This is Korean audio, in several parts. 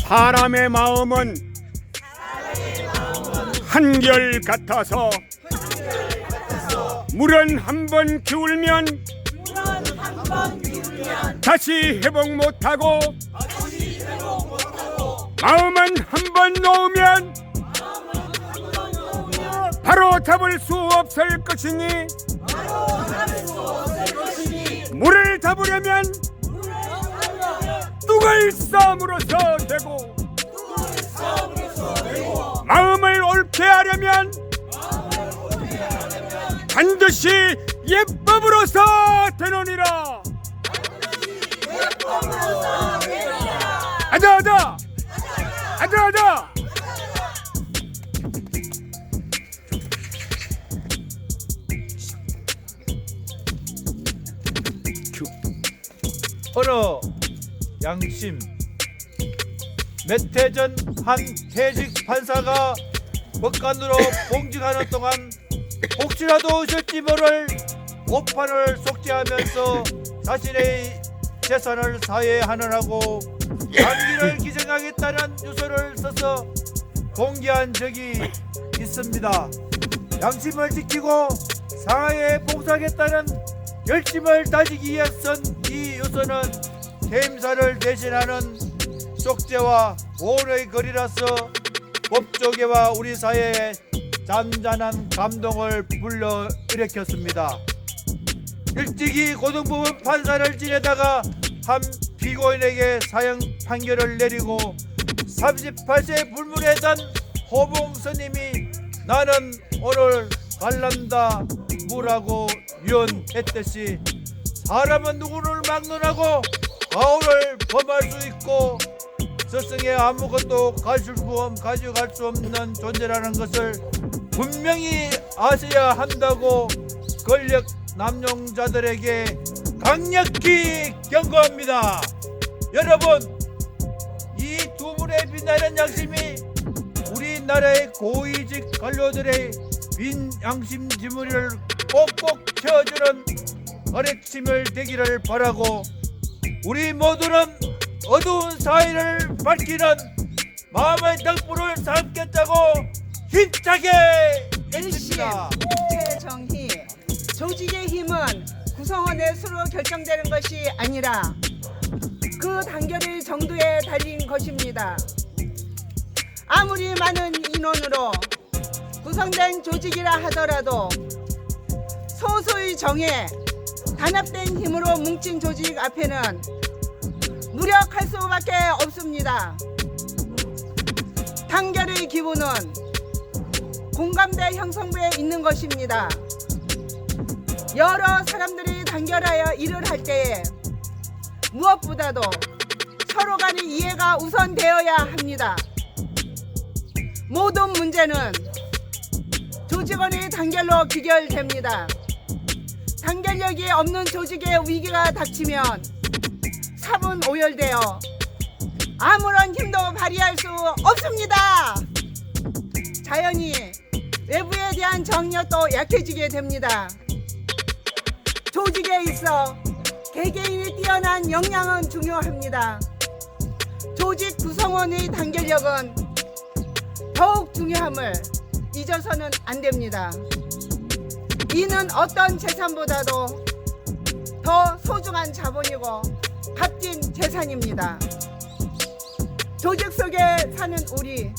사람의 마음은 한결 같아서 물은 한 번 기울면 다시 회복 못하고 마음은 한 번 놓으면 바로 잡을 수 없을 것이니 물을 잡으려면 뚝을 싸움으로써 되고 마음을 옳게 하려면 반드시 예법으로서 되느니라. 아자. 헌어 양심. 몇 해 전 한 퇴직 판사가 법관으로 봉직하는 동안 혹시라도 있을지 모를 오판을 속죄하면서 자신의 재산을 사회에 환원하고 장기를 기증하겠다는 유서를 써서 공개한 적이 있습니다. 양심을 지키고 사회에 봉사하겠다는 결심을 다지기 위해 쓴 이 유서는 퇴임사를 대신하는 속죄와 보호의 거리라서 법조계와 우리 사회에 잔잔한 감동을 불러일으켰습니다. 일찍이 고등법원 판사를 지내다가 한 피고인에게 사형 판결을 내리고 38세 불문에 단 호봉 스님이 나는 오늘 갈란다 무라고 유언했듯이 사람은 누구를 막론하고 가오를 범할 수 있고 스승에 아무것도 가져갈 수 없는 존재라는 것을 분명히 아셔야 한다고 권력 남용자들에게 강력히 경고합니다. 여러분, 이 두 분의 빛나는 양심이 우리나라의 고위직 관료들의 빈 양심 지문을 꼭꼭 채워주는 가르침을 되기를 바라고 우리 모두는 어두운 사회를 밝히는 마음의 등불을 삼겠다고 힘차게 외칩니다. 최정희. 조직의 힘은 구성원의 수로 결정되는 것이 아니라 그 단결의 정도에 달린 것입니다. 아무리 많은 인원으로 구성된 조직이라 하더라도 소수의 정에 단합된 힘으로 뭉친 조직 앞에는 무력할 수밖에 없습니다. 단결의 기본은 공감대 형성부에 있는 것입니다. 여러 사람들이 단결하여 일을 할 때에 무엇보다도 서로 간의 이해가 우선되어야 합니다. 모든 문제는 조직원의 단결로 귀결됩니다. 단결력이 없는 조직의 위기가 닥치면 사분 오열되어 아무런 힘도 발휘할 수 없습니다. 자연히 외부에 대한 정력도 약해지게 됩니다. 조직에 있어 개개인이 뛰어난 역량은 중요합니다. 조직 구성원의 단결력은 더욱 중요함을 잊어서는 안 됩니다. 이는 어떤 재산보다도 더 소중한 자본이고 값진 재산입니다. 조직 속에 사는 우리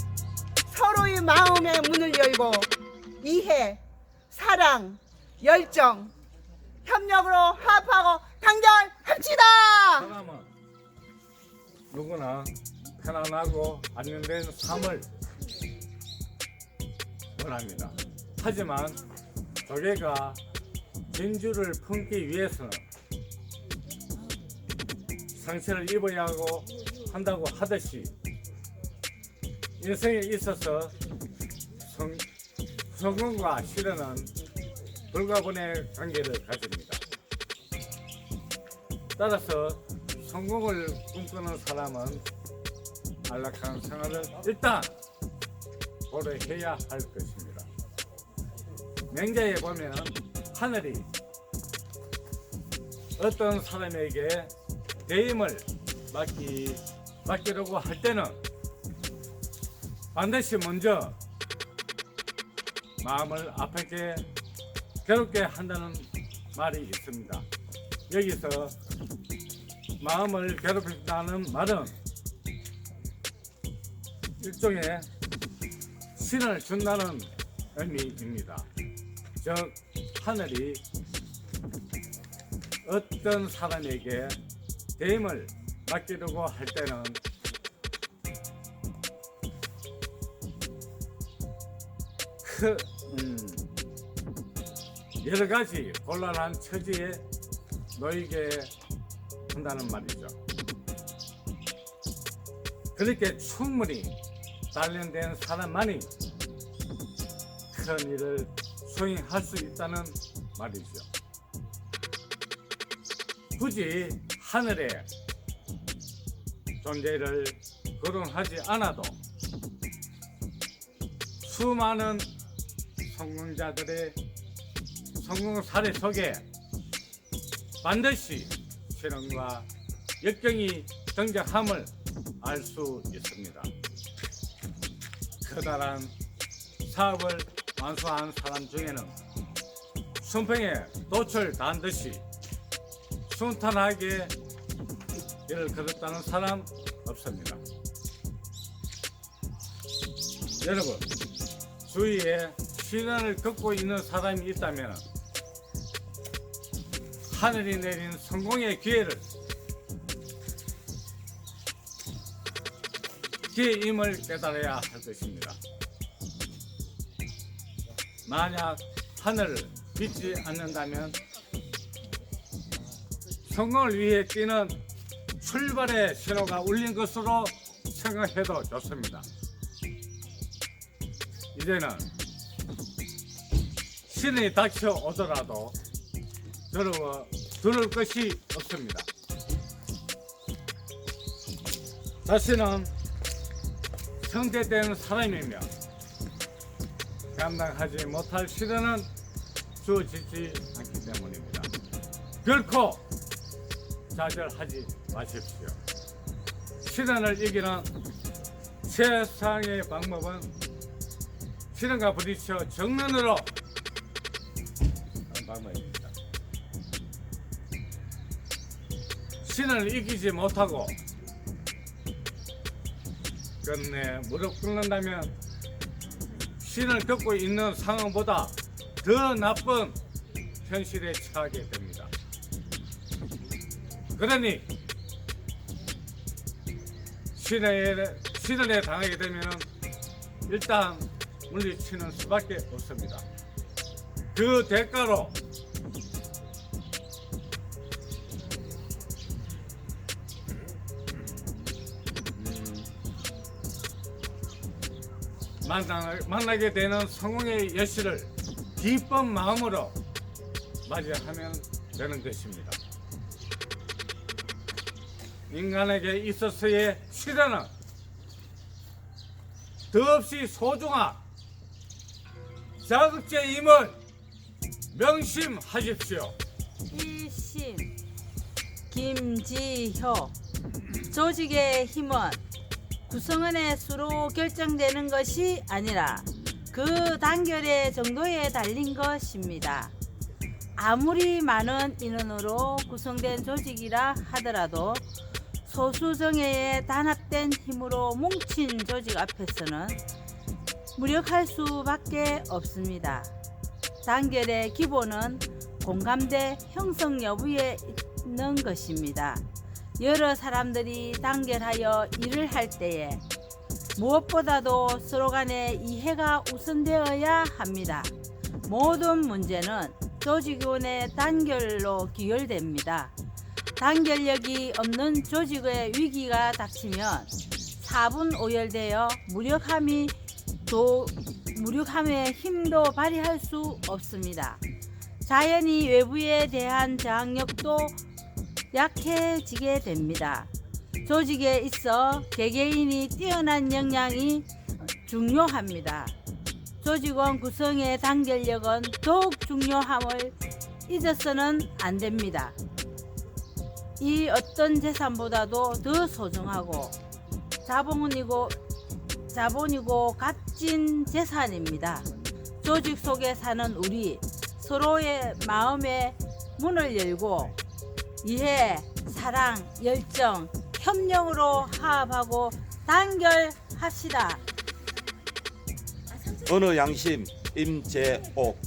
서로의 마음의 문을 열고 이해, 사랑, 열정, 협력으로 화합하고 단결합시다. 사람은 누구나 편안하고 안정된 삶을 원합니다. 하지만 조계가 진주를 품기 위해서는 상처를 입어야 한다고 하듯이 인생에 있어서 성공과 실현은 불가분의 관계를 가집니다. 따라서 성공을 꿈꾸는 사람은 안락한 생활을 일단 고려해야 할 것입니다. 맹자에 보면 하늘이 어떤 사람에게 대임을 맡기려고 할 때는 반드시 먼저 마음을 아프게 괴롭게 한다는 말이 있습니다. 여기서 마음을 괴롭힌다는 말은 일종의 신을 준다는 의미입니다. 즉 하늘이 어떤 사람에게 대임을 맡기려고 할 때는 여러 가지 곤란한 처지에 놓이게 한다는 말이죠. 그렇게 충분히 단련된 사람만이 큰 일을 수행할 수 있다는 말이죠. 굳이 하늘의 존재를 거론하지 않아도 수많은 성공자들의 성공 사례 속에 반드시 실현과 역경이 등장함을 알 수 있습니다. 커다란 사업을 완수한 사람 중에는 순평에 돛을 단 듯이 순탄하게 일을 걸었다는 사람 없습니다. 여러분, 주위에 시련을 겪고 있는 사람이 있다면 하늘이 내린 성공의 기회를 기회임을 깨달아야 할 것입니다. 만약 하늘을 믿지 않는다면 성공을 위해 뛰는 출발의 신호가 울린 것으로 생각해도 좋습니다. 이제는 신이 닥쳐오더라도 두려울 것이 없습니다. 자신은 성대된 사람이며 감당하지 못할 시련은 주어지지 않기 때문입니다. 결코 좌절하지 마십시오. 시련을 이기는 최상의 방법은 시련과 부딪혀 정면으로 하는 방법입니다. 시련을 이기지 못하고 끝내 무릎 꿇는다면 신을 겪고 있는 상황보다 더 나쁜 현실에 처하게 됩니다. 그러니 시련에 당하게 되면 일단 물리치는 수밖에 없습니다. 그 대가로 만나게 되는 성공의 여실을 기쁜 마음으로 맞이하면 되는 것입니다. 인간에게 있어서의 시련은 더없이 소중한 자극제임을 명심하십시오. 1심 김지효. 조직의 힘은 구성원의 수로 결정되는 것이 아니라 그 단결의 정도에 달린 것입니다. 아무리 많은 인원으로 구성된 조직이라 하더라도 소수 정예의 단합된 힘으로 뭉친 조직 앞에서는 무력할 수밖에 없습니다. 단결의 기본은 공감대 형성 여부에 있는 것입니다. 여러 사람들이 단결하여 일을 할 때에 무엇보다도 서로 간의 이해가 우선되어야 합니다. 모든 문제는 조직원의 단결로 기결됩니다. 단결력이 없는 조직의 위기가 닥치면 사분오열되어 무력함의 힘도 발휘할 수 없습니다. 자연히 외부에 대한 저항력도 약해지게 됩니다. 조직에 있어 개개인이 뛰어난 역량이 중요합니다. 조직원 구성의 단결력은 더욱 중요함을 잊어서는 안 됩니다. 이 어떤 재산보다도 더 소중하고 자본이고 값진 재산입니다. 조직 속에 사는 우리 서로의 마음의 문을 열고 이해, 사랑, 열정, 협력으로 화합하고 단결합시다. 어느 양심 임재옥.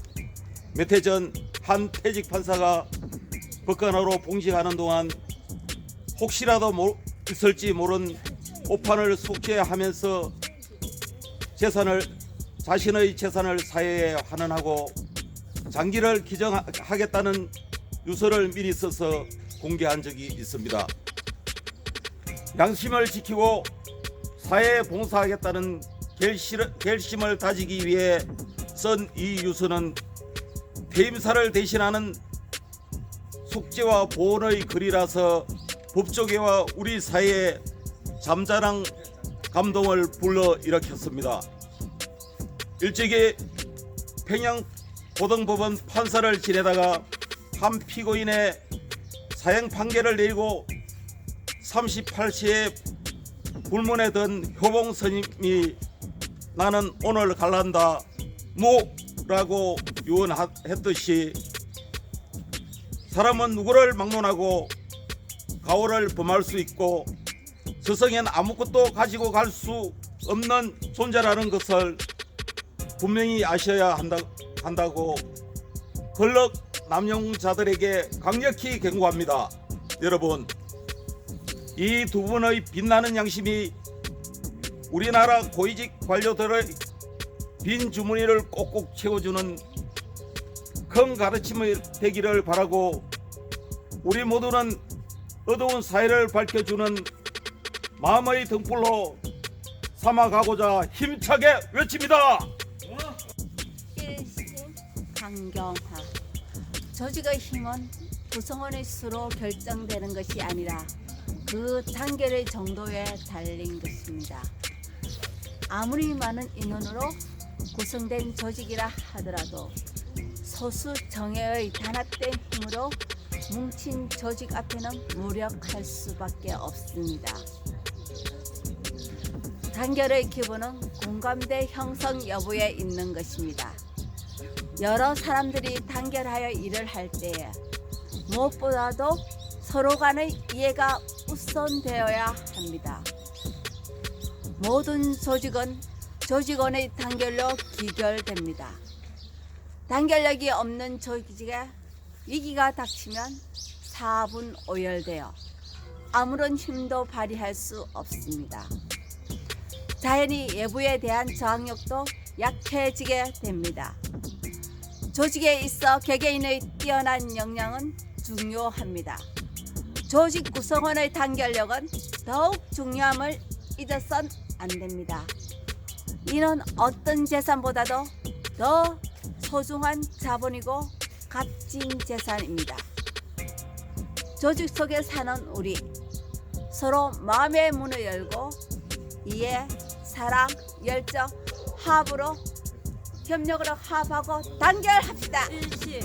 몇 해 전 한 퇴직 판사가 법관으로 봉직하는 동안 혹시라도 있을지 모른 오판을 속죄하면서 자신의 재산을 사회에 환원하고 장기를 기증하겠다는 유서를 미리 써서 공개한 적이 있습니다. 양심을 지키고 사회에 봉사하겠다는 결심을 다지기 위해 쓴 이 유서는 퇴임사를 대신하는 속죄와 보온의 글이라서 법조계와 우리 사회에 잠자랑 감동을 불러일으켰습니다. 일찍이 평양고등법원 판사를 지내다가 한 피고인의 사형 판결을 내리고 38세에 불문에 든 효봉 스님이 나는 오늘 갈란다 무라고 유언했듯이 사람은 누구를 막론하고 가오를 범할 수 있고 스승엔 아무것도 가지고 갈 수 없는 존재라는 것을 분명히 아셔야 한다고 권력 남용자들에게 강력히 경고합니다. 여러분, 이 두 분의 빛나는 양심이 우리나라 고위직 관료들의 빈 주머니를 꼭꼭 채워주는 큰 가르침이 되기를 바라고 우리 모두는 어두운 사회를 밝혀주는 마음의 등불로 삼아가고자 힘차게 외칩니다. 일심 강경화. 조직의 힘은 구성원의 수로 결정되는 것이 아니라 그 단결의 정도에 달린 것입니다. 아무리 많은 인원으로 구성된 조직이라 하더라도 소수 정예의 단합된 힘으로 뭉친 조직 앞에는 무력할 수밖에 없습니다. 단결의 기본은 공감대 형성 여부에 있는 것입니다. 여러 사람들이 단결하여 일을 할 때에 무엇보다도 서로 간의 이해가 우선되어야 합니다. 모든 조직은 조직원의 단결로 기결됩니다. 단결력이 없는 조직에 위기가 닥치면 사분오열되어 아무런 힘도 발휘할 수 없습니다. 자연히 외부에 대한 저항력도 약해지게 됩니다. 조직에 있어 개개인의 뛰어난 역량은 중요합니다. 조직 구성원의 단결력은 더욱 중요함을 잊어선 안 됩니다. 이는 어떤 재산보다도 더 소중한 자본이고 값진 재산입니다. 조직 속에 사는 우리 서로 마음의 문을 열고 이해, 사랑, 열정, 화합으로 협력으로 화합하고 단결합시다. 일심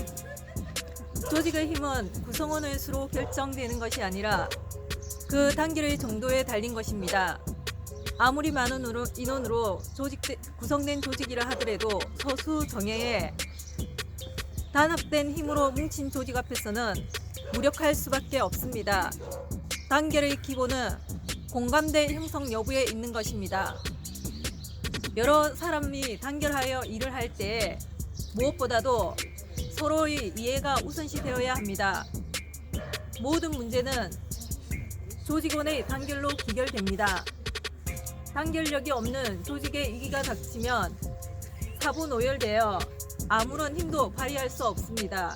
조직의 힘은 구성원의 수로 결정되는 것이 아니라 그 단결의 정도에 달린 것입니다. 아무리 많은 인원으로 구성된 조직이라 하더라도 소수 정예에 단합된 힘으로 뭉친 조직 앞에서는 무력할 수밖에 없습니다. 단결의 기본은 공감대 형성 여부에 있는 것입니다. 여러 사람이 단결하여 일을 할 때 무엇보다도 서로의 이해가 우선시 되어야 합니다. 모든 문제는 조직원의 단결로 기결됩니다. 단결력이 없는 조직의 위기가 닥치면 사분오열되어 아무런 힘도 발휘할 수 없습니다.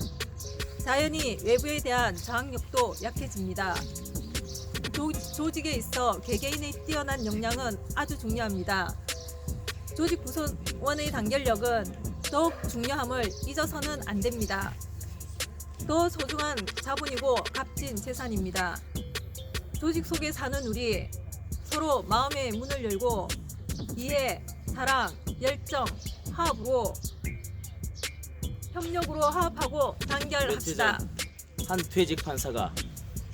자연히 외부에 대한 저항력도 약해집니다. 조직에 있어 개개인의 뛰어난 역량은 아주 중요합니다. 조직 구성원의 단결력은 더욱 중요함을 잊어서는 안 됩니다. 더 소중한 자본이고 값진 재산입니다. 조직 속에 사는 우리 서로 마음의 문을 열고 이해, 사랑, 열정, 화합으로 협력으로 화합하고 단결합시다. 한 퇴직 판사가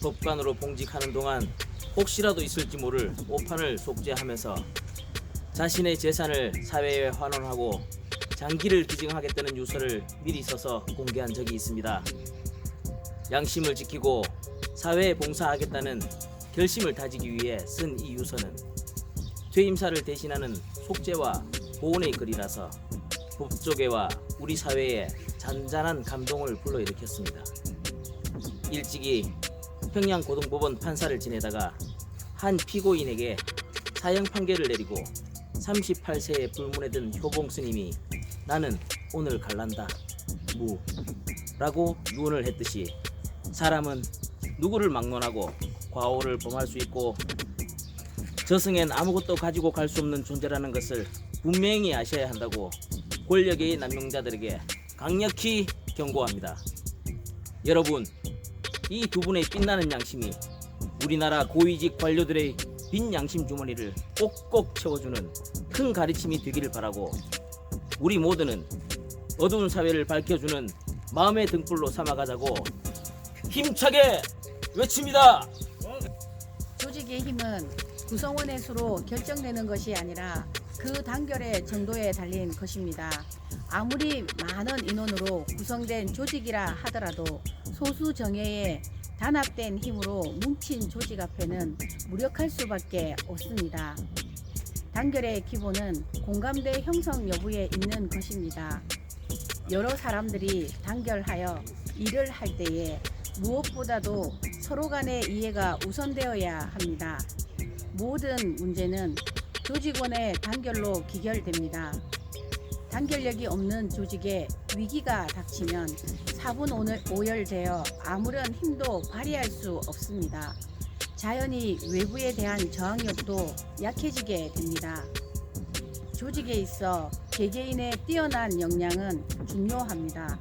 법관으로 봉직하는 동안 혹시라도 있을지 모를 오판을 속죄하면서 자신의 재산을 사회에 환원하고 장기를 기증하겠다는 유서를 미리 써서 공개한 적이 있습니다. 양심을 지키고 사회에 봉사하겠다는 결심을 다지기 위해 쓴 이 유서는 퇴임사를 대신하는 속죄와 보온의 글이라서 법조계와 우리 사회에 잔잔한 감동을 불러일으켰습니다. 일찍이 평양고등법원 판사를 지내다가 한 피고인에게 사형 판결을 내리고 38세에 불문에 든 효봉 스님이 나는 오늘 갈란다 무 라고 유언을 했듯이 사람은 누구를 막론하고 과오를 범할 수 있고 저승엔 아무것도 가지고 갈 수 없는 존재라는 것을 분명히 아셔야 한다고 권력의 남용자들에게 강력히 경고합니다. 여러분, 이 두 분의 빛나는 양심이 우리나라 고위직 관료들의 빈 양심 주머니를 꼭꼭 채워주는 큰 가르침이 되기를 바라고 우리 모두는 어두운 사회를 밝혀주는 마음의 등불로 삼아가자고 힘차게 외칩니다. 조직의 힘은 구성원의 수로 결정되는 것이 아니라 그 단결의 정도에 달린 것입니다. 아무리 많은 인원으로 구성된 조직이라 하더라도 소수 정예에 단합된 힘으로 뭉친 조직 앞에는 무력할 수밖에 없습니다. 단결의 기본은 공감대 형성 여부에 있는 것입니다. 여러 사람들이 단결하여 일을 할 때에 무엇보다도 서로 간의 이해가 우선되어야 합니다. 모든 문제는 조직원의 단결로 기결됩니다. 단결력이 없는 조직에 위기가 닥치면 4분 오열되어 아무런 힘도 발휘할 수 없습니다. 자연히 외부에 대한 저항력도 약해지게 됩니다. 조직에 있어 개개인의 뛰어난 역량은 중요합니다.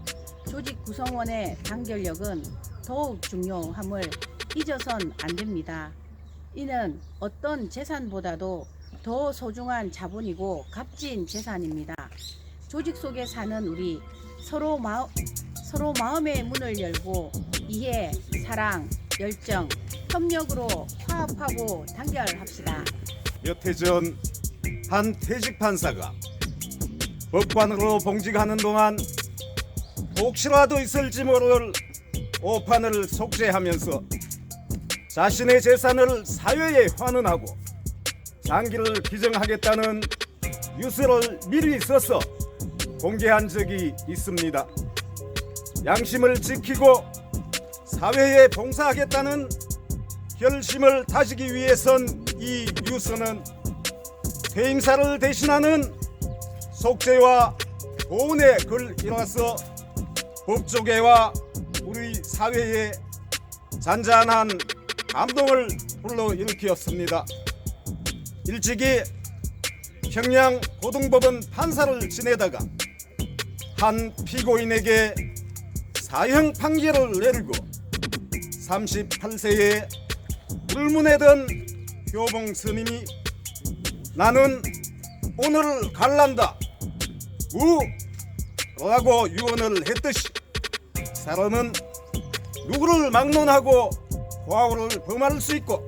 조직 구성원의 단결력은 더욱 중요함을 잊어선 안 됩니다. 이는 어떤 재산보다도 더 소중한 자본이고 값진 재산입니다. 조직 속에 사는 우리 서로 마음의 문을 열고 이해, 사랑, 열정, 협력으로 화합하고 단결합시다. 몇 해 전 한 퇴직 판사가 법관으로 봉직하는 동안 혹시라도 있을지 모를 오판을 속죄하면서 자신의 재산을 사회에 환원하고 장기를 기증하겠다는 유서를 미리 써서 공개한 적이 있습니다. 양심을 지키고 사회에 봉사하겠다는 결심을 다지기 위해 쓴 이 유서는 퇴임사를 대신하는 속죄와 보온의 글이라서 법조계와 우리 사회에 잔잔한 감동을 불러일으켰습니다. 일찍이 평양 고등법원 판사를 지내다가 한 피고인에게 사형 판결을 내리고 38세에 불문에 든 효봉 스님이 나는 오늘 갈란다 라고 유언을 했듯이 사람은 누구를 막론하고 과오를 범할 수 있고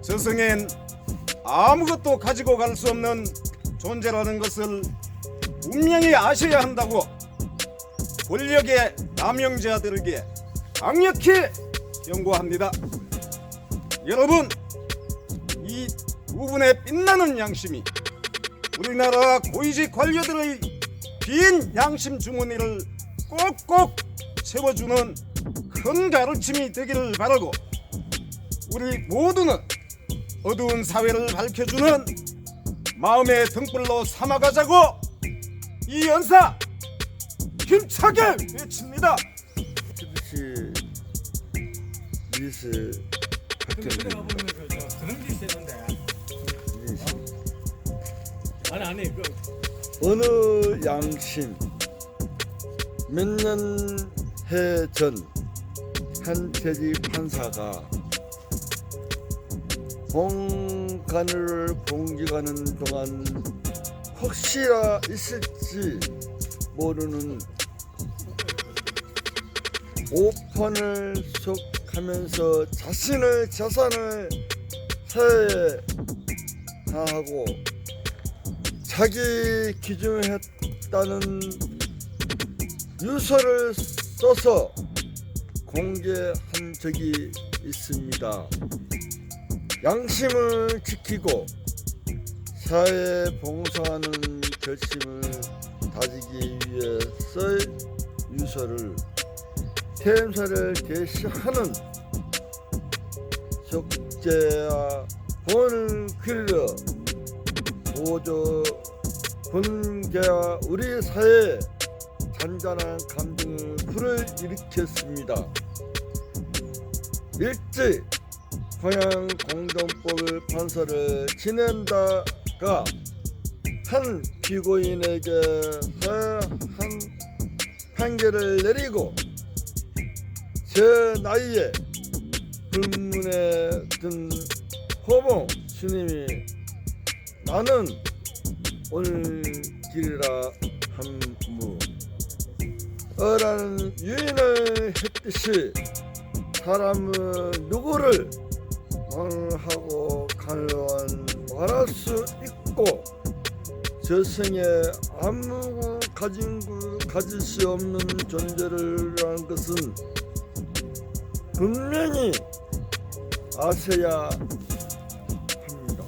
저승엔 아무것도 가지고 갈 수 없는 존재라는 것을 분명히 아셔야 한다고 권력의 남용자들에게 강력히 경고합니다. 여러분, 이 두 분의 빛나는 양심이 우리나라 고위직 관료들의 빈 양심 주머니를 꼭꼭 채워주는 큰 가르침이 되기를 바라고 우리 모두는 어두운 사회를 밝혀주는 마음의 등불로 삼아가자고 이 연사 힘차게 외칩니다. TBC 뉴스 박경입니다. 그런 게 있었는데. 아니 어느 양심 몇 년 해 전 한 퇴직 판사가 공간을 봉직하는 동안 혹시나 있을지 모르는 오판을 속하면서 자신의 재산을 사회에 다하고 자기 기증했다는 유서를 써서 공개한 적이 있습니다. 양심을 지키고 사회에 봉사하는 결심을 다지기 위해 쓸 유서를 퇴임사를 제시하는 속죄와 본을 그려 보조 분개와 우리 사회에 잔잔한 감정을 불어일으켰습니다. 일찍 평양 공동법을 판사를 지낸다가 한 피고인에게 한 판결을 내리고 제 나이에 불문에 든 호봉 스님이 나는 오늘 길이라 한무 어라는 유인을 했듯이 사람은 누구를 말하고 간료한 말할 수 있고 저승에 아무 가질 수 없는 존재라는 것은 분명히 아셔야 합니다.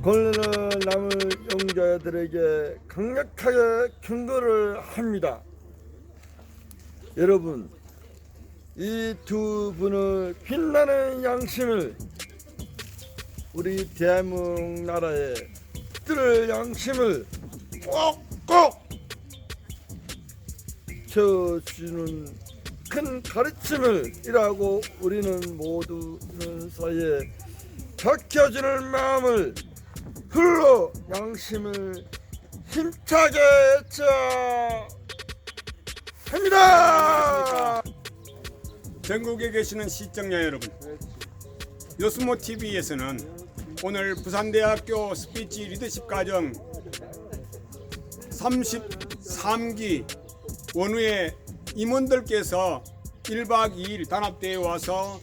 권리는 남을 용자들에게 강력하게 경고를 합니다. 여러분, 이 두 분의 빛나는 양심을 우리 대한민국 나라에 뜰 양심을 꼭꼭 쳐주는 큰 가르침을 이라고 우리는 모두는 사이에 밝혀주는 마음을 불러 양심을 힘차게 합니다. 전국에 계시는 시청자 여러분, 요스모 TV에서는 오늘 부산대학교 스피치 리더십 과정 33기 원우의 임원들께서 1박 2일 단합대에 와서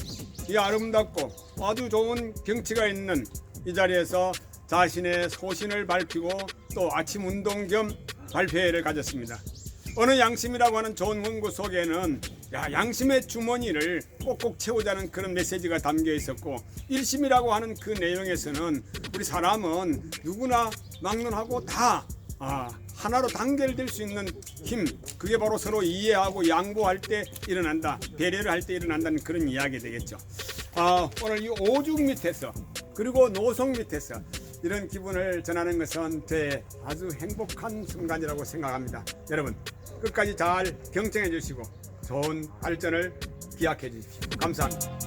이 아름답고 아주 좋은 경치가 있는 이 자리에서 자신의 소신을 밝히고 또 아침 운동 겸 발표회를 가졌습니다. 어느 양심이라고 하는 좋은 원고 속에는 양심의 주머니를 꼭꼭 채우자는 그런 메시지가 담겨 있었고, 일심이라고 하는 그 내용에서는 우리 사람은 누구나 막론하고 다 하나로 단결될 수 있는 힘, 그게 바로 서로 이해하고 양보할 때 일어난다, 배려를 할 때 일어난다는 그런 이야기 되겠죠. 오늘 이 오죽 밑에서 그리고 노송 밑에서 이런 기분을 전하는 것은 제 아주 행복한 순간이라고 생각합니다. 여러분, 끝까지 잘 경청해 주시고 좋은 발전을 기약해 주십시오. 감사합니다.